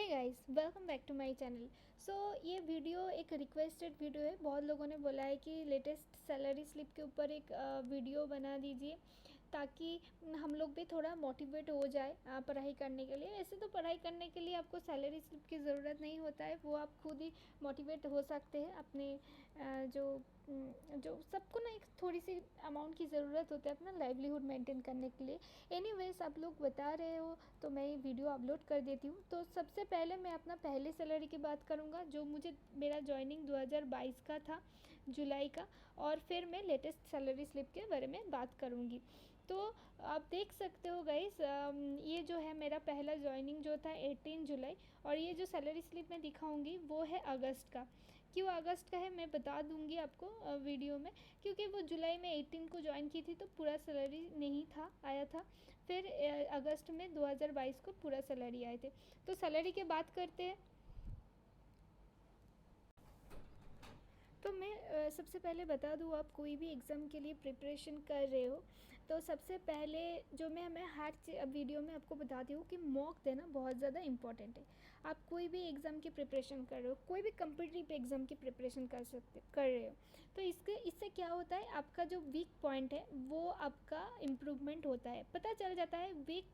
Hey guys, welcome back to my channel. ये video एक requested video है। बहुत लोगों ने बोला है कि लेटेस्ट सैलरी स्लिप के ऊपर एक वीडियो बना दीजिए ताकि हम लोग भी थोड़ा मोटिवेट हो जाए पढ़ाई करने के लिए। वैसे तो पढ़ाई करने के लिए आपको सैलरी स्लिप की ज़रूरत नहीं होता है, वो आप खुद ही मोटिवेट हो सकते हैं। अपने जो सबको ना एक थोड़ी सी अमाउंट की ज़रूरत होती है अपना लाइवलीहुड मेंटेन करने के लिए। एनीवेज आप लोग बता रहे हो तो मैं ये वीडियो अपलोड कर देती हूँ। तो सबसे पहले मैं अपना पहले सैलरी की बात करूँगा, जो मुझे मेरा जॉइनिंग 2022 का था, जुलाई का। और फिर मैं लेटेस्ट सैलरी स्लिप के बारे में बात करूँगी। तो आप देख सकते हो गाइस, ये जो है मेरा पहला जॉइनिंग जो था 18 जुलाई, और ये जो सैलरी स्लिप मैं दिखाऊंगी वो है अगस्त का। क्यों अगस्त का है मैं बता दूंगी आपको वीडियो में, क्योंकि वो जुलाई में 18 को ज्वाइन की थी तो पूरा सैलरी नहीं था आया था। फिर अगस्त में 2022 को पूरा सैलरी आए थे। तो सैलरी की बात करते हैं। तो मैं सबसे पहले बता दूँ, आप कोई भी एग्ज़ाम के लिए प्रिपरेशन कर रहे हो तो सबसे पहले जो मैं हर वीडियो में आपको बताती हूँ कि मॉक देना बहुत ज़्यादा इम्पॉर्टेंट है। आप कोई भी एग्ज़ाम की प्रिपरेशन कर रहे हो, कोई भी कम्पिटिटिव एग्ज़ाम की प्रिपरेशन कर रहे हो, तो इससे क्या होता है, आपका जो वीक पॉइंट है वो आपका इम्प्रूवमेंट होता है, पता चल जाता है वीक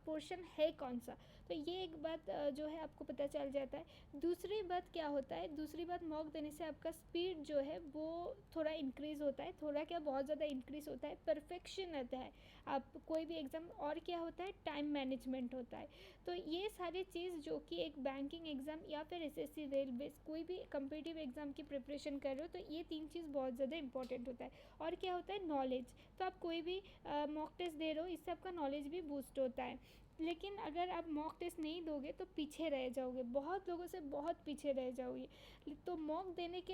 पोर्शन है कौन सा। तो ये एक बात जो है आपको पता चल जाता है। दूसरी बात क्या होता है, दूसरी बात मॉक देने से आपका स्पीड जो है वो थोड़ा इंक्रीज़ होता है, थोड़ा क्या बहुत ज़्यादा इंक्रीज़ होता है, परफेक्शन आता है आप कोई भी एग्ज़ाम। और क्या होता है, टाइम मैनेजमेंट होता है। तो ये सारी चीज़ जो कि एक बैंकिंग एग्ज़ाम या फिर एसएससी, रेलवे, कोई भी कम्पिटिटिव एग्ज़ाम की प्रिपरेशन कर रहे हो तो ये तीन चीज़ बहुत ज़्यादा इंपॉर्टेंट होता है। और क्या होता है, नॉलेज। तो आप कोई भी मॉक टेस्ट दे रहे हो, इससे आपका नॉलेज भी बूस्ट होता है। लेकिन अगर आप मॉक टेस्ट नहीं दोगे तो पीछे रह जाओगे, बहुत लोगों से बहुत पीछे रह जाओगे। तो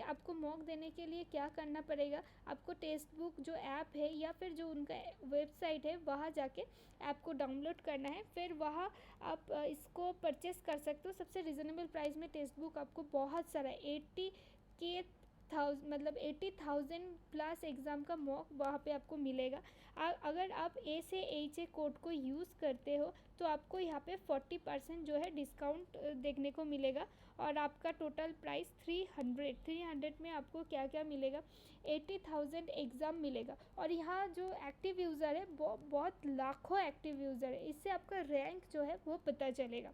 आपको मॉक देने के लिए क्या करना पड़ेगा, आपको टेक्स्ट बुक जो ऐप है या फिर जो उनका वेबसाइट है वहाँ जाके ऐप को डाउनलोड करना है। फिर वहाँ आप इसको परचेस कर सकते हो सबसे रिजनेबल प्राइस में। टेक्स्ट बुक आपको बहुत सारा 80,000 प्लस एग्ज़ाम का मॉक वहाँ पे आपको मिलेगा। अगर आप ए से एच ए कोड को यूज़ करते हो तो आपको यहाँ पे 40% जो है डिस्काउंट देखने को मिलेगा। और आपका टोटल प्राइस 300 में आपको क्या क्या मिलेगा, 80,000 एग्ज़ाम मिलेगा। और यहाँ जो एक्टिव यूज़र है बहुत लाखों एक्टिव यूज़र है, इससे आपका रैंक जो है वो पता चलेगा।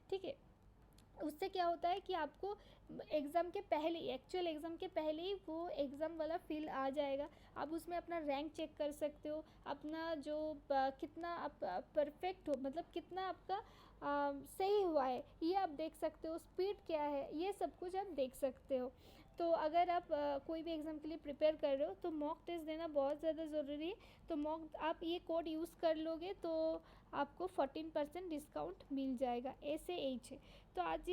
ठीक है, उससे क्या होता है कि आपको एग्ज़ाम के पहले, एक्चुअल एग्ज़ाम के पहले ही वो एग्ज़ाम वाला फील आ जाएगा। आप उसमें अपना रैंक चेक कर सकते हो, अपना जो कितना आप परफेक्ट हो, मतलब कितना आपका सही हुआ है ये आप देख सकते हो, स्पीड क्या है ये सब कुछ आप देख सकते हो। तो अगर आप कोई भी एग्ज़ाम के लिए प्रिपेयर कर रहे हो तो मॉक टेस्ट देना बहुत ज़्यादा ज़रूरी है। तो मॉक आप ये कोड यूज़ कर लोगे तो आपको 14% डिस्काउंट मिल जाएगा, ऐसे एच है। तो आज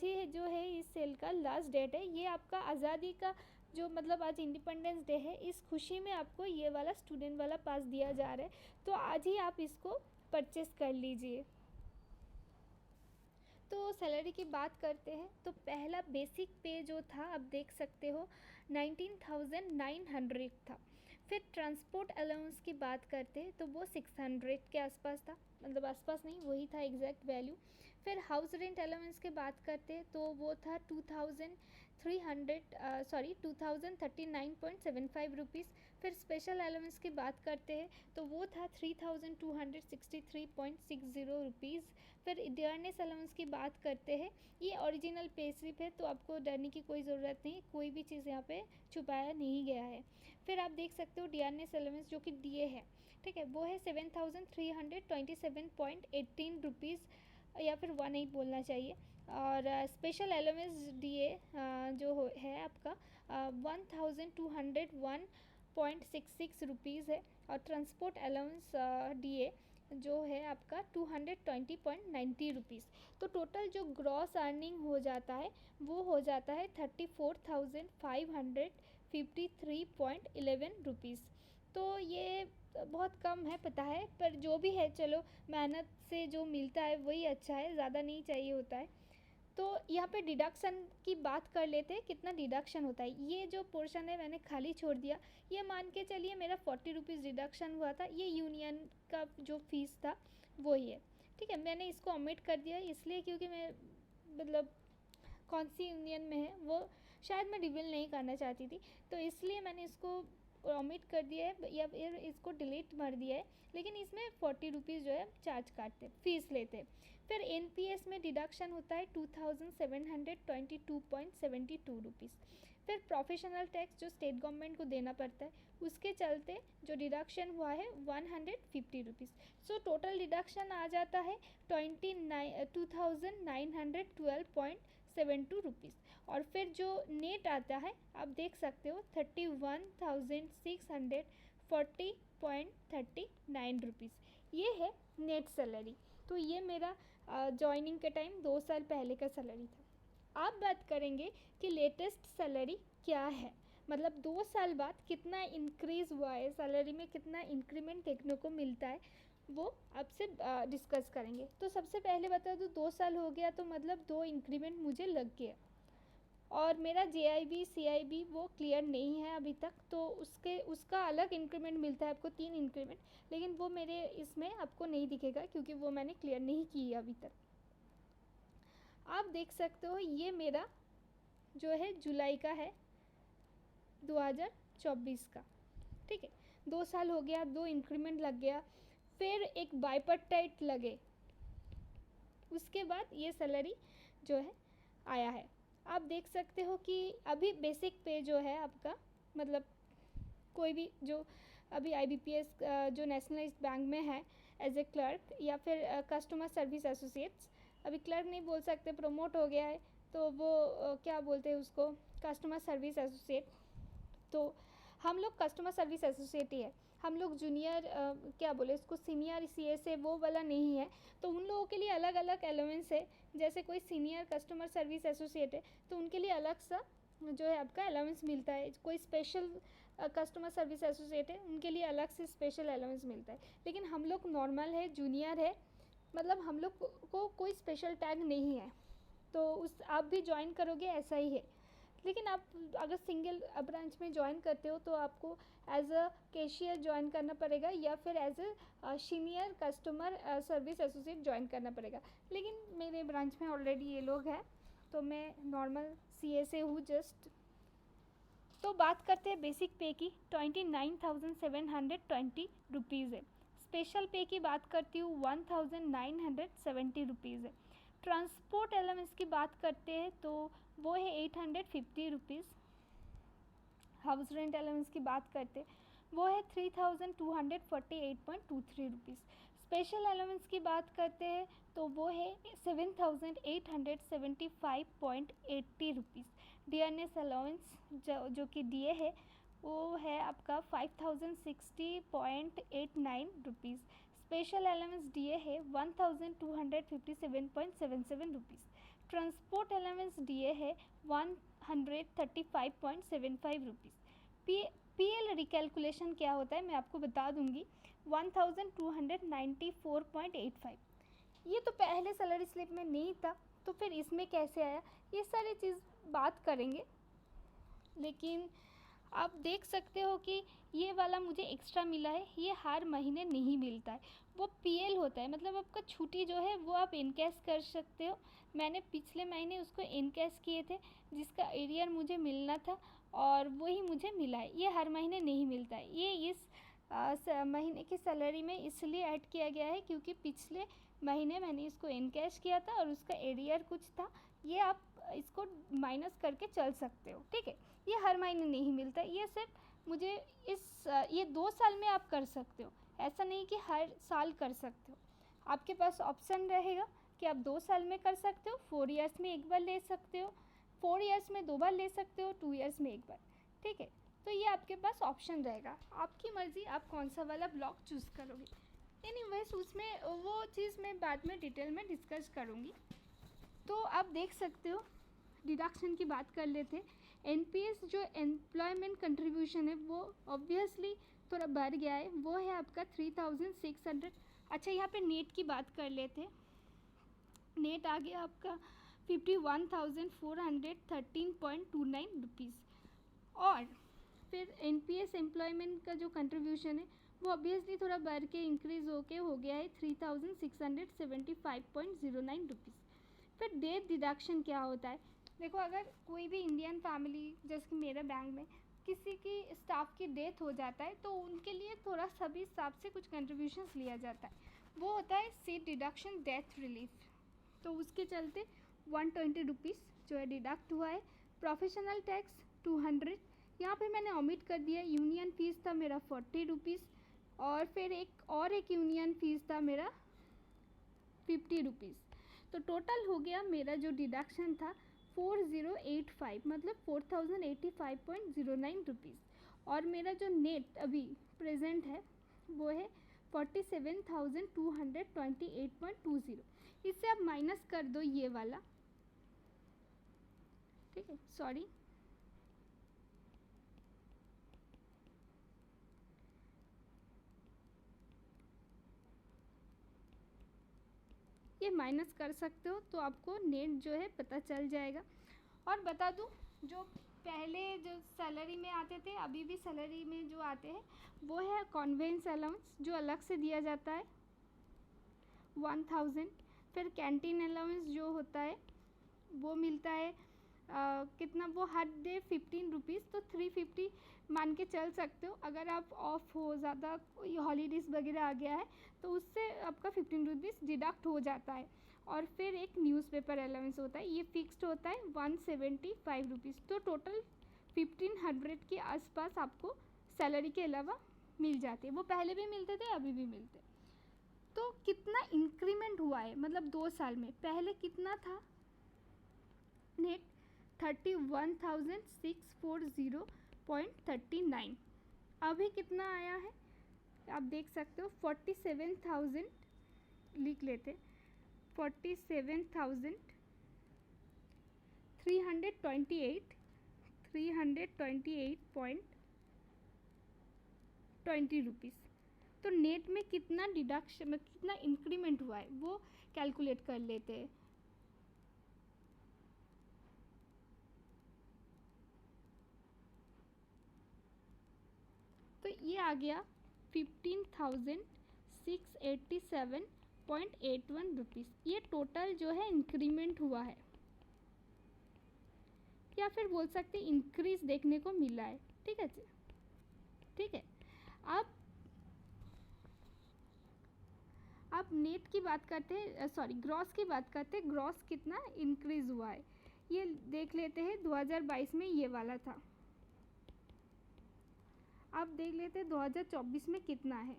ही जो है इस सेल का लास्ट डेट है। ये आपका आज़ादी का जो मतलब आज इंडिपेंडेंस डे है, इस खुशी में आपको ये वाला स्टूडेंट वाला पास दिया जा रहा है। तो आज ही आप इसको परचेस कर लीजिए। तो सैलरी की बात करते हैं। तो पहला बेसिक पे जो था आप देख सकते हो 19,900 था। फिर ट्रांसपोर्ट अलाउंस की बात करते हैं तो वो 600 के आसपास था, मतलब आसपास नहीं, वही था एग्जैक्ट वैल्यू। फिर हाउस रेंट अलाउंस की बात करते हैं तो वो था 2,039.75 रुपीज़। फिर स्पेशल अलाउंस की बात करते हैं तो वो था 3,263.60 रुपीज़। फिर डियरनेस अलाउंस की बात करते हैं, ये ओरिजिनल पे स्लिप है तो आपको डरने की कोई ज़रूरत नहीं, कोई भी चीज़ यहाँ पे छुपाया नहीं गया है। फिर आप देख सकते हो डियरनेस अलाउंस जो कि डीए है, ठीक है, वो है 7,327.18 रुपीज़, या फिर 18 बोलना चाहिए। और स्पेशल अलाउंस डीए जो है आपका 1,201.66 रुपीज़ है। और ट्रांसपोर्ट अलाउंस डीए जो है आपका 220.90 रुपीज़। तो टोटल जो ग्रॉस अर्निंग हो जाता है वो हो जाता है 34,553.11 रुपीज़। तो ये बहुत कम है पता है, पर जो भी है चलो, मेहनत से जो मिलता है वही अच्छा है, ज़्यादा नहीं चाहिए होता है। तो यहाँ पे डिडक्शन की बात कर लेते हैं, कितना डिडक्शन होता है। ये जो पोर्शन है मैंने खाली छोड़ दिया, ये मान के चलिए मेरा 40 रुपीज़ डिडक्शन हुआ था, ये यूनियन का जो फीस था वही है। ठीक है, मैंने इसको ओमिट कर दिया इसलिए क्योंकि मैं मतलब कौन सी यूनियन में है वो शायद मैं रिवील नहीं करना चाहती थी, तो इसलिए मैंने इसको ओमिट कर दिया है या फिर इसको डिलीट मार दिया है। लेकिन इसमें 40 रुपीज़ जो है चार्ज काटते, फीस लेते। फिर एनपीएस में डिडक्शन होता है 2722.72 रुपीज़। फिर प्रोफेशनल टैक्स जो स्टेट गवर्नमेंट को देना पड़ता है उसके चलते जो डिडक्शन हुआ है 150 रुपीज़। सो टोटल डिडक्शन आ जाता है 2912.72 रुपीज़। और फिर जो नेट आता है आप देख सकते हो 31,640.39 रुपीज़, ये है नेट सैलरी। तो ये मेरा जॉइनिंग के टाइम 2 साल पहले का सैलरी था। आप बात करेंगे कि लेटेस्ट सैलरी क्या है, मतलब 2 साल बाद कितना इंक्रीज़ हुआ है सैलरी में, कितना इंक्रीमेंट देखने को मिलता है, वो आपसे डिस्कस करेंगे। तो सबसे पहले बता दूँ 2 साल हो गया तो मतलब 2 इंक्रीमेंट मुझे लग गया। और मेरा JIB CIB वो क्लियर नहीं है अभी तक, तो उसका अलग इंक्रीमेंट मिलता है आपको 3 इंक्रीमेंट, लेकिन वो मेरे इसमें आपको नहीं दिखेगा क्योंकि वो मैंने क्लियर नहीं की है अभी तक। आप देख सकते हो ये मेरा जो है जुलाई का है 2024 का, ठीक है। 2 साल हो गया, 2 इंक्रीमेंट लग गया, फिर एक बाइपर्टाइट लगे, उसके बाद ये सैलरी जो है आया है। आप देख सकते हो कि अभी बेसिक पे जो है आपका, मतलब कोई भी जो अभी IBPS जो नेशनलाइज्ड बैंक में है एज ए क्लर्क या फिर कस्टमर सर्विस एसोसिएट्स, अभी क्लर्क नहीं बोल सकते, प्रमोट हो गया है तो वो क्या बोलते हैं उसको, कस्टमर सर्विस एसोसिएट। तो हम लोग कस्टमर सर्विस एसोसिएट ही है, हम लोग जूनियर क्या बोले इसको, सीनियर CS है वो वाला नहीं है। तो उन लोगों के लिए अलग अलग एलिमेंट्स है, जैसे कोई सीनियर कस्टमर सर्विस एसोसिएट है तो उनके लिए अलग सा जो है आपका अलाउंस मिलता है। कोई स्पेशल कस्टमर सर्विस एसोसिएट है उनके लिए अलग से स्पेशल अलाउंस मिलता है। लेकिन हम लोग नॉर्मल है, जूनियर है, मतलब हम लोग को कोई स्पेशल टैग नहीं है। तो उस आप भी ज्वाइन करोगे ऐसा ही है। लेकिन आप अगर सिंगल ब्रांच में ज्वाइन करते हो तो आपको एज अ कैशियर ज्वाइन करना पड़ेगा या फिर as a senior customer service associate join करना पड़ेगा। लेकिन मेरे ब्रांच में ऑलरेडी ये लोग हैं तो मैं नॉर्मल CSA हूँ जस्ट। तो बात करते हैं बेसिक पे की, 29,720 रुपीज़ है। स्पेशल पे की बात करती हूँ 1,970 रुपीज़ है। ट्रांसपोर्ट एलाउंस की बात करते हैं तो वो है 850 रुपीज़। हाउस रेंट अलाउंस की बात करते वो है 3,248.23 रुपीज़। स्पेशल अलाउंस की बात करते हैं तो वो है 7,875.80 रुपीज़। DNS अलाउंस जो कि DA है वो है आपका 5,060.89 रुपीज़। स्पेशल अलाउंस DA है 1,257.77 रुपीज़। ट्रांसपोर्ट अलाउंस DA है 135.75 रुपीज़। PL रिकैलकुलेशन क्या होता है मैं आपको बता दूंगी, 1,294.85। ये तो पहले सैलरी स्लिप में नहीं था तो फिर इसमें कैसे आया, ये सारी चीज़ बात करेंगे। लेकिन आप देख सकते हो कि ये वाला मुझे एक्स्ट्रा मिला है, ये हर महीने नहीं मिलता है, वो PL होता है, मतलब आपका छुट्टी जो है वो आप इनकैश कर सकते हो। मैंने पिछले महीने उसको इनकैश किए थे जिसका एरियर मुझे मिलना था और वही मुझे मिला है, ये हर महीने नहीं मिलता है। ये इस महीने की सैलरी में इसलिए ऐड किया गया है क्योंकि पिछले महीने मैंने इसको इनकैश किया था और उसका एरियर कुछ था, ये आप इसको माइनस करके चल सकते हो, ठीक है। ये हर महीने नहीं मिलता, ये सिर्फ मुझे ये 2 साल में आप कर सकते हो, ऐसा नहीं कि हर साल कर सकते हो। आपके पास ऑप्शन रहेगा कि आप 2 साल में कर सकते हो, 4 ईयर्स में एक बार ले सकते हो, 4 ईयर्स में 2 बार ले सकते हो, 2 ईयर्स में एक बार, ठीक है। तो ये आपके पास ऑप्शन रहेगा, आपकी मर्ज़ी आप कौन सा वाला ब्लॉक चूज़ करोगे। एनीवेज उसमें वो चीज़ मैं बाद में डिटेल में डिस्कस करूँगी। तो आप देख सकते हो डिडक्शन की बात कर लेते। NPS जो एम्प्लॉयमेंट कंट्रीब्यूशन है वो ऑब्वियसली थोड़ा बढ़ गया है, वो है आपका 3,600। अच्छा यहाँ पे नेट की बात कर लेते। नेट आ गया आपका 51,413.29 रुपीज़। और फिर NPS एम्प्लॉयमेंट का जो कंट्रीब्यूशन है वो ऑब्वियसली थोड़ा बढ़ के इंक्रीज़ होके हो गया है 3675.09 रुपीज़। फिर डेट डिडक्शन क्या होता है? देखो, अगर कोई भी इंडियन फैमिली, जैसे कि मेरे बैंक में किसी की स्टाफ की डेथ हो जाता है तो उनके लिए थोड़ा सभी हिसाब से कुछ कंट्रीब्यूशंस लिया जाता है, वो होता है सीट डिडक्शन डेथ रिलीफ। तो उसके चलते 120 रुपीज़ जो है डिडक्ट हुआ है। प्रोफेशनल टैक्स 200, यहाँ पे मैंने ओमिट कर दिया। यूनियन फ़ीस था मेरा 40 रुपीज़, और फिर एक यूनियन फ़ीस था मेरा 50 रुपीज़। तो टोटल हो गया मेरा जो डिडक्शन था 4085, मतलब 4085.09 रुपीज़। और मेरा जो नेट अभी प्रेजेंट है वो है 47,228.20। इससे आप माइनस कर दो ये वाला, ठीक है, सॉरी, ये माइनस कर सकते हो तो आपको नेट जो है पता चल जाएगा। और बता दूँ, जो पहले जो सैलरी में आते थे, अभी भी सैलरी में जो आते हैं वो है कॉन्वेंस अलाउंस, जो अलग से दिया जाता है 1000। फिर कैंटीन अलाउंस जो होता है वो मिलता है कितना, वो हर डे 15 रुपीज़, तो 350 मान के चल सकते हो। अगर आप ऑफ हो, ज़्यादा कोई हॉलीडेज़ वगैरह आ गया है तो उससे आपका 15 रुपीज़ डिडक्ट हो जाता है। और फिर एक न्यूज़पेपर अलाउंस होता है, ये फिक्स्ड होता है 175 रुपीज़। तो टोटल 1500 के आसपास आपको सैलरी के अलावा मिल जाती है। वो पहले भी मिलते थे, अभी भी मिलते। तो कितना इंक्रीमेंट हुआ है, मतलब 2 साल में? पहले कितना था नेट? 31,640.39। अभी कितना आया है आप देख सकते हो, 47,000, लिख लेते, 47,328.20 रुपीज़। तो नेट में कितना डिडक्शन में कितना इंक्रीमेंट हुआ है वो कैलकुलेट कर लेते हैं। तो ये आ गया 15,687.81 रुपीज़। ये टोटल जो है इंक्रीमेंट हुआ है, या फिर बोल सकते इंक्रीज देखने को मिला है। ठीक है जी, ठीक है। अब नेट की बात करते हैं, सॉरी ग्रॉस की बात करते हैं। ग्रॉस कितना इंक्रीज़ हुआ है ये देख लेते हैं। 2022 में ये वाला था, अब देख लेते हैं 2024 में कितना है।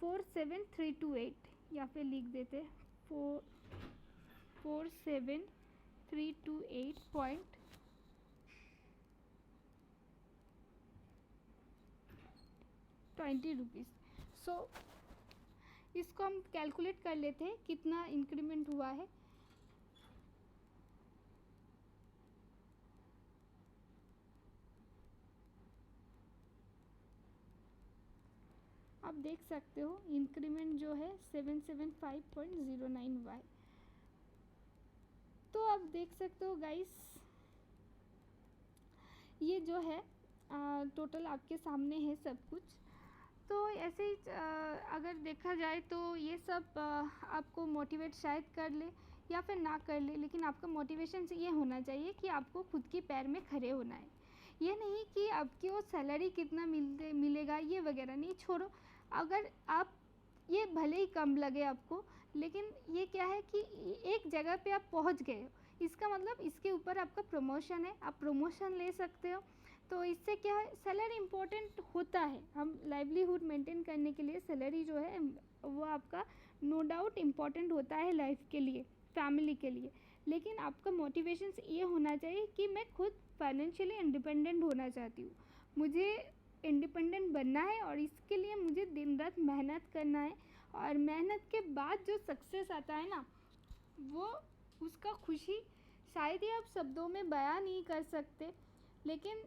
47328, या फिर लिख देते 47328.20 रुपीज़। सो इसको हम कैलकुलेट कर लेते हैं कितना इंक्रीमेंट हुआ है। आप देख सकते हो इंक्रीमेंट जो है 775.09 तो आप देख सकते हो गाइस, ये जो है टोटल आपके सामने है सब कुछ। तो ऐसे ही अगर देखा जाए तो ये सब आपको मोटिवेट शायद कर ले या फिर ना कर ले, लेकिन आपका मोटिवेशन से ये होना चाहिए कि आपको खुद के पैर में खड़े होना है। ये नहीं कि आपकी वो सैलरी कितना मिलेगा ये वगैरह नहीं, छोड़ो। अगर आप ये भले ही कम लगे आपको, लेकिन ये क्या है कि एक जगह पे आप पहुंच गए हो, इसका मतलब इसके ऊपर आपका प्रमोशन है, आप प्रमोशन ले सकते हो। तो इससे क्या है, सैलरी इम्पोर्टेंट होता है। हम लाइवलीहुड मेंटेन करने के लिए सैलरी जो है वो आपका नो डाउट इम्पोर्टेंट होता है लाइफ के लिए, फैमिली के लिए। लेकिन आपका मोटिवेशन ये होना चाहिए कि मैं खुद फाइनेंशियली इंडिपेंडेंट होना चाहती हूँ, मुझे इंडिपेंडेंट बनना है और इसके लिए मुझे दिन रात मेहनत करना है। और मेहनत के बाद जो सक्सेस आता है ना, वो उसका खुशी शायद ही आप शब्दों में बयां नहीं कर सकते। लेकिन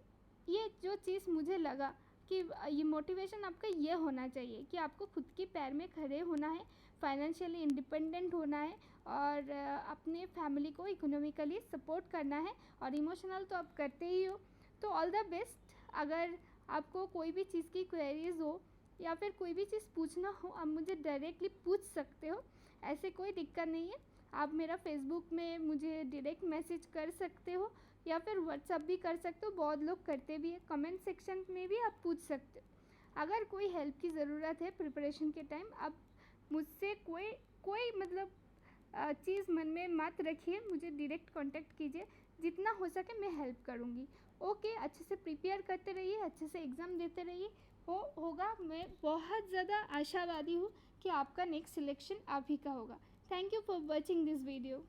ये जो चीज़ मुझे लगा कि ये मोटिवेशन आपका ये होना चाहिए कि आपको खुद के पैर में खड़े होना है, फाइनेंशियली इंडिपेंडेंट होना है, और अपने फैमिली को इकोनॉमिकली सपोर्ट करना है, और इमोशनल तो आप करते ही हो। तो ऑल द बेस्ट। अगर आपको कोई भी चीज़ की क्वेरीज हो या फिर कोई भी चीज़ पूछना हो आप मुझे डायरेक्टली पूछ सकते हो, ऐसे कोई दिक्कत नहीं है। आप मेरा फेसबुक में मुझे डायरेक्ट मैसेज कर सकते हो या फिर व्हाट्सअप भी कर सकते हो, बहुत लोग करते भी है। कमेंट सेक्शन में भी आप पूछ सकते हो। अगर कोई हेल्प की ज़रूरत है प्रिपरेशन के टाइम, आप मुझसे कोई मतलब चीज़ मन में मत रखिए, मुझे डायरेक्ट कांटेक्ट कीजिए, जितना हो सके मैं हेल्प करूँगी। ओके, अच्छे से प्रिपेयर करते रहिए, अच्छे से एग्ज़ाम देते रहिए, होगा। मैं बहुत ज़्यादा आशावादी हूँ कि आपका नेक्स्ट सिलेक्शन आप ही का होगा। Thank you for watching this video.